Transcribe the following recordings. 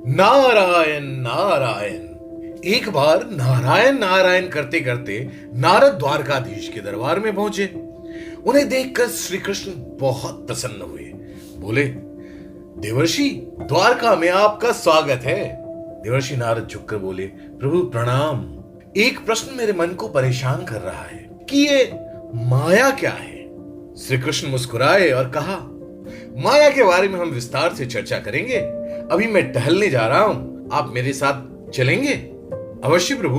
नारायण नारायण। एक बार नारायण नारायण करते करते नारद द्वारकाधीश के दरबार में पहुंचे। उन्हें देखकर श्री कृष्ण बहुत प्रसन्न हुए। बोले, देवर्षि, द्वारका में आपका स्वागत है। देवर्षि नारद झुककर बोले, प्रभु प्रणाम। एक प्रश्न मेरे मन को परेशान कर रहा है कि ये माया क्या है। श्री कृष्ण मुस्कुराए और कहा, माया के बारे में हम विस्तार से चर्चा करेंगे। अभी मैं टहलने जा रहा हूं, आप मेरे साथ चलेंगे? अवश्य प्रभु।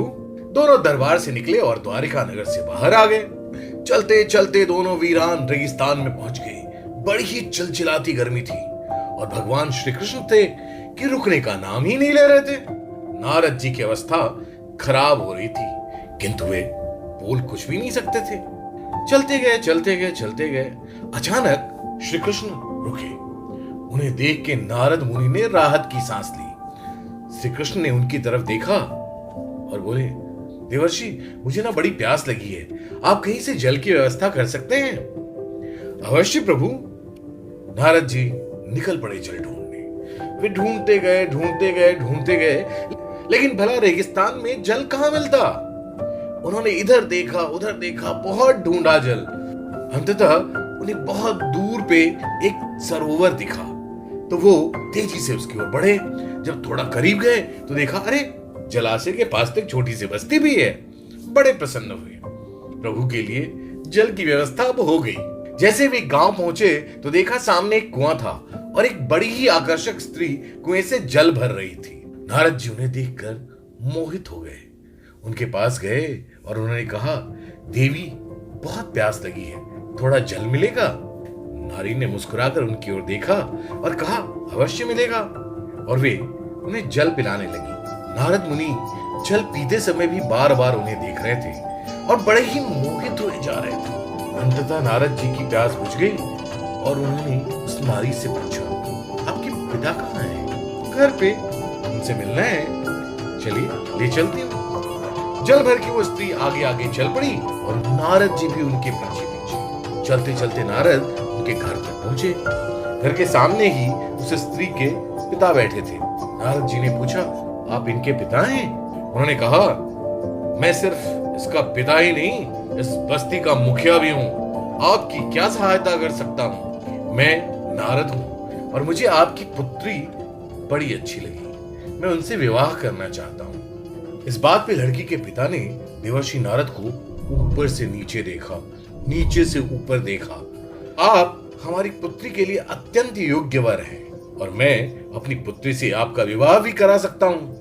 दोनों दरबार से निकले और द्वारिका नगर से बाहर आ गए। चलते चलते दोनों वीरान रेगिस्तान में पहुंच गए। बड़ी ही चिलचिलाती गर्मी थी और भगवान श्री कृष्ण थे कि रुकने का नाम ही नहीं ले रहे थे। नारद जी की अवस्था खराब हो रही थी, किंतु वे बोल कुछ भी नहीं सकते थे। चलते गए। अचानक श्री कृष्ण रुके। उन्हें देख के नारद मुनि ने राहत की सांस ली। श्री कृष्ण ने उनकी तरफ देखा और बोले, देवर्षि, मुझे ना बड़ी प्यास लगी है, आप कहीं से जल की व्यवस्था कर सकते हैं? अवश्य प्रभु। नारद जी निकल पड़े जल ढूंढने। वे ढूंढते गए, लेकिन भला रेगिस्तान में जल कहां मिलता। उन्होंने इधर देखा, बहुत ढूंढा जल। अंततः उन्हें बहुत दूर पे एक सरोवर दिखा, तो वो तेजी से उसकी ओर बढ़े। जब थोड़ा करीब गए तो देखा, अरे, जलाशय के पास तो एक छोटी सी बस्ती भी है। बड़े प्रसन्न हुए। प्रभु के लिए जल की व्यवस्था अब हो गई। जैसे वे गांव पहुंचे तो देखा सामने एक कुआं था और एक बड़ी ही आकर्षक स्त्री कुएं से जल भर रही थी। नारद जी उन्हें देखकर मोहित हो गए। उनके पास गए और उन्होंने कहा, देवी, बहुत प्यास लगी है, थोड़ा जल मिलेगा? नारी ने मुस्कुराकर उनकी ओर देखा और कहा, अवश्य मिलेगा। और वे उन्हें जल पिलाने लगी। नारद मुनि जल पीते समय भी बार बार उन्हें देख रहे थे और बड़े ही मोहित हुए जा रहे थे। अंततः नारद जी की प्यास बुझ गई और उन्होंने उस नारी से पूछा, आपके पिता कहाँ हैं? घर पे, उनसे मिलना है। चलिए, ले चलती हूँ। जल भर की वो स्त्री आगे आगे चल पड़ी और नारद जी भी उनके पीछे पीछे। चलते चलते नारद उनके घर तक पहुंचे। घर के सामने ही उस स्त्री के पिता बैठे थे। नारद जी ने पूछा, आप इनके पिता हैं? उन्होंने कहा, मैं सिर्फ इसका पिता ही नहीं, इस बस्ती का मुखिया भी हूँ। आपकी क्या सहायता कर सकता हूँ? मैं नारद हूँ और मुझे आपकी पुत्री बड़ी अच्छी लगी। मैं उनसे विवाह करना चाहता हूँ। इस बात पे लड़की के पिता ने देवर्षि नारद को ऊपर से नीचे देखा, नीचे से ऊपर देखा। आप हमारी पुत्री के लिए अत्यंत योग्य वर हैं और मैं अपनी पुत्री से आपका विवाह भी करा सकता हूँ।